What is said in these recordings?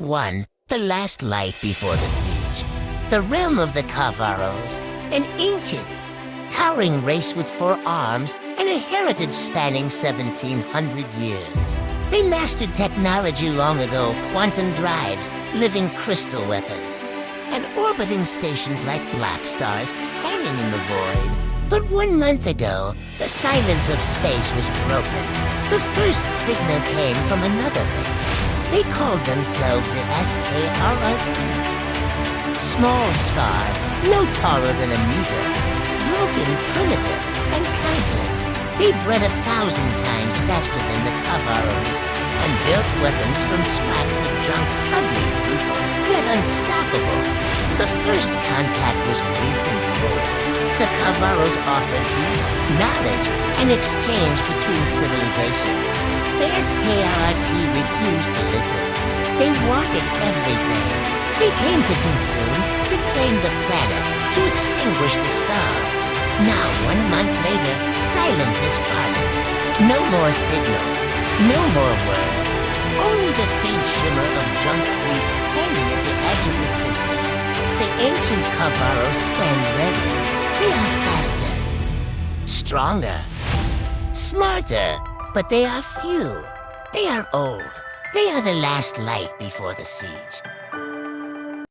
Part 1, The Last Light Before the Siege. The realm of the Kavaros, an ancient, towering race with 4 arms and a heritage spanning 1,700 years. They mastered technology long ago, quantum drives, living crystal weapons, and orbiting stations like black stars hanging in the void. But 1 month ago, the silence of space was broken. The first signal came from another race. They called themselves the SKRRT. Small scar, no taller than a meter. Broken, primitive, and countless. They bred 1,000 times faster than the Kavaros and built weapons from scraps of junk, ugly, brutal, yet unstoppable. The first contact was brief and cold. The Kavaros offered peace, knowledge, and exchange between civilizations. The SKRRT refused to listen. They wanted everything. They came to consume, to claim the planet, to extinguish the stars. Now, 1 month later, silence has fallen. No more signals, no more words. Only the faint shimmer of junk fleets hanging at the edge of the system. The ancient Kavaros stand ready. They are faster, stronger, smarter, but they are few. They are old. They are the last light before the siege.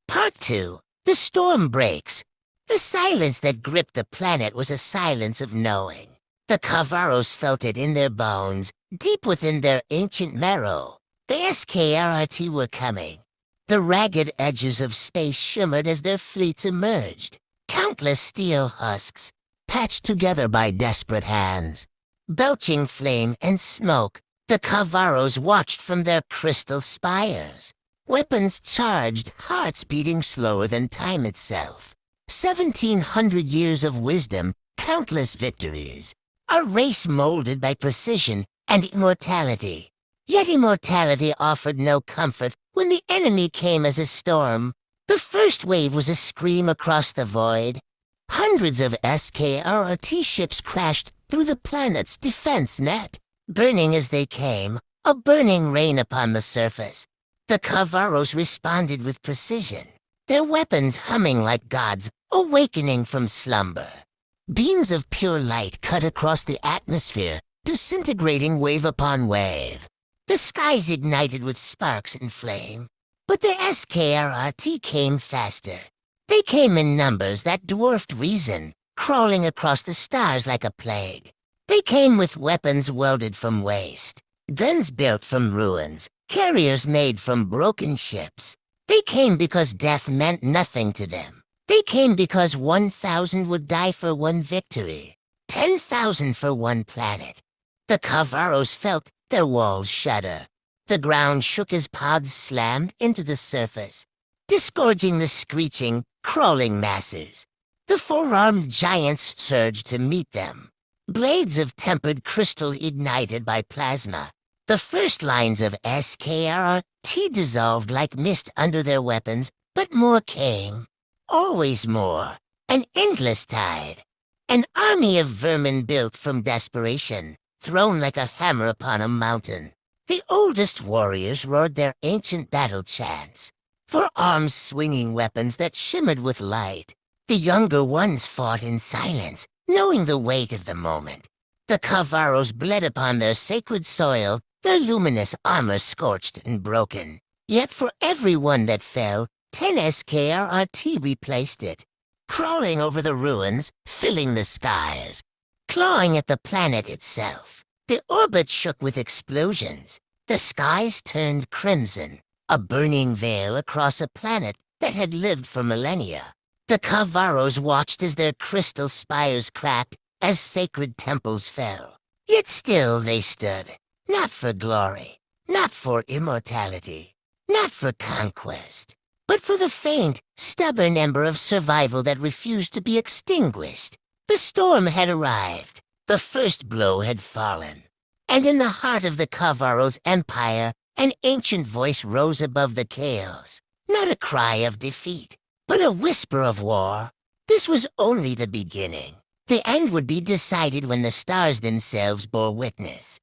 Part 2. The storm breaks. The silence that gripped the planet was a silence of knowing. The Kavaros felt it in their bones, deep within their ancient marrow. The SKRRT were coming. The ragged edges of space shimmered as their fleets emerged. Countless steel husks, patched together by desperate hands. Belching flame and smoke, the Kavaros watched from their crystal spires. Weapons charged, hearts beating slower than time itself. 1,700 years of wisdom, countless victories. A race molded by precision and immortality. Yet immortality offered no comfort when the enemy came as a storm. The first wave was a scream across the void. Hundreds of SKRRT ships crashed through the planet's defense net, burning as they came, a burning rain upon the surface. The Kavaros responded with precision, their weapons humming like gods awakening from slumber. Beams of pure light cut across the atmosphere, disintegrating wave upon wave. The skies ignited with sparks and flame. But the SKRRT came faster. They came in numbers that dwarfed reason, crawling across the stars like a plague. They came with weapons welded from waste, guns built from ruins, carriers made from broken ships. They came because death meant nothing to them. They came because 1,000 would die for 1 victory, 10,000 for 1 planet. The Kavaros felt their walls shudder. The ground shook as pods slammed into the surface, disgorging the screeching, crawling masses. The 4-armed giants surged to meet them. Blades of tempered crystal ignited by plasma. The first lines of SKRRT dissolved like mist under their weapons, but more came. Always more. An endless tide. An army of vermin built from desperation, thrown like a hammer upon a mountain. The oldest warriors roared their ancient battle chants, 4 arms swinging weapons that shimmered with light. The younger ones fought in silence, knowing the weight of the moment. The Kavaros bled upon their sacred soil, their luminous armor scorched and broken. Yet for every one that fell, 10 SKRRT replaced it, crawling over the ruins, filling the skies, clawing at the planet itself. The orbit shook with explosions. The skies turned crimson, a burning veil across a planet that had lived for millennia. The Kavaros watched as their crystal spires cracked, as sacred temples fell. Yet still they stood, not for glory, not for immortality, not for conquest, but for the faint, stubborn ember of survival that refused to be extinguished. The storm had arrived. The first blow had fallen. And in the heart of the Kavaros' empire, an ancient voice rose above the chaos. Not a cry of defeat, but a whisper of war. This was only the beginning. The end would be decided when the stars themselves bore witness.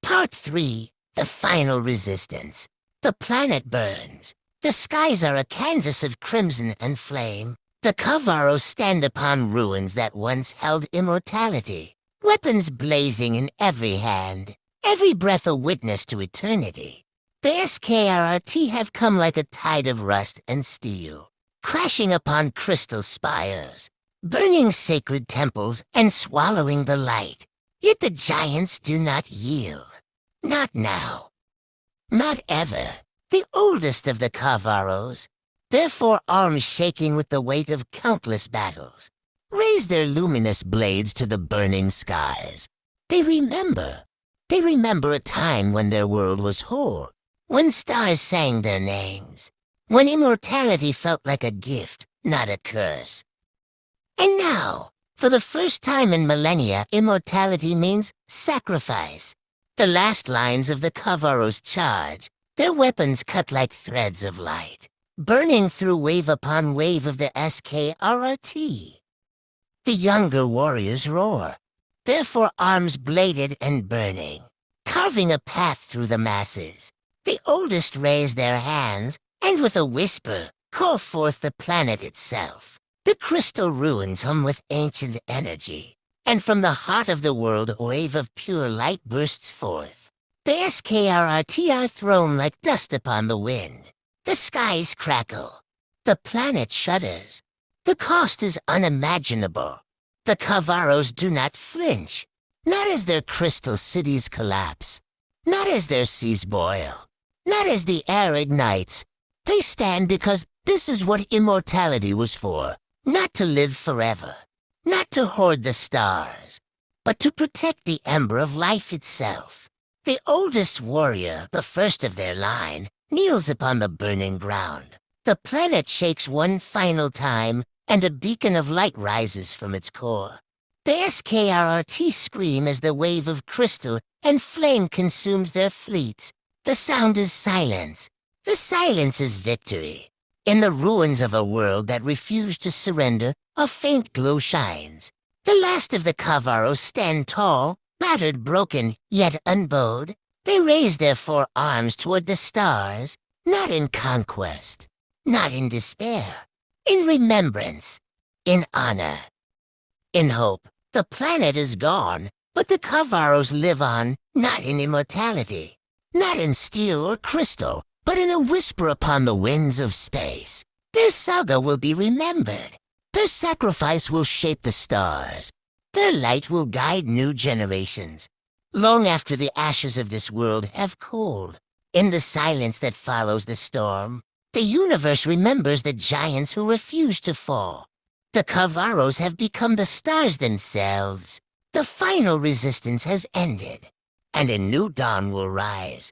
Part 3. The Final Resistance. The planet burns. The skies are a canvas of crimson and flame. The Kavaros stand upon ruins that once held immortality. Weapons blazing in every hand. Every breath a witness to eternity. The SKRRT have come like a tide of rust and steel, crashing upon crystal spires, burning sacred temples and swallowing the light. Yet the giants do not yield. Not now. Not ever. The oldest of the Kavaros, their forearms shaking with the weight of countless battles, raise their luminous blades to the burning skies. They remember. They remember a time when their world was whole, when stars sang their names, when immortality felt like a gift, not a curse. And now, for the first time in millennia, immortality means sacrifice. The last lines of the Kavaros charge, their weapons cut like threads of light, burning through wave upon wave of the SKRRT. The younger warriors roar, their forearms bladed and burning, carving a path through the masses. The oldest raise their hands, and with a whisper, call forth the planet itself. The crystal ruins hum with ancient energy, and from the heart of the world a wave of pure light bursts forth. The SKRRT are thrown like dust upon the wind. The skies crackle. The planet shudders. The cost is unimaginable. The Kavaros do not flinch, not as their crystal cities collapse, not as their seas boil, not as the air ignites. They stand because this is what immortality was for, not to live forever, not to hoard the stars, but to protect the ember of life itself. The oldest warrior, the first of their line, kneels upon the burning ground. The planet shakes one final time, and a beacon of light rises from its core. The SKRRT scream as the wave of crystal and flame consumes their fleets. The sound is silence. The silence is victory. In the ruins of a world that refused to surrender, a faint glow shines. The last of the Kavaros stand tall, battered, broken, yet unbowed. They raise their forearms toward the stars, not in conquest, not in despair, in remembrance, in honor, in hope. The planet is gone, but the Kavaros live on, not in immortality, not in steel or crystal, but in a whisper upon the winds of space. Their saga will be remembered. Their sacrifice will shape the stars. Their light will guide new generations, long after the ashes of this world have cooled. In the silence that follows the storm, the universe remembers the giants who refused to fall. The Kavaros have become the stars themselves. The final resistance has ended, and a new dawn will rise.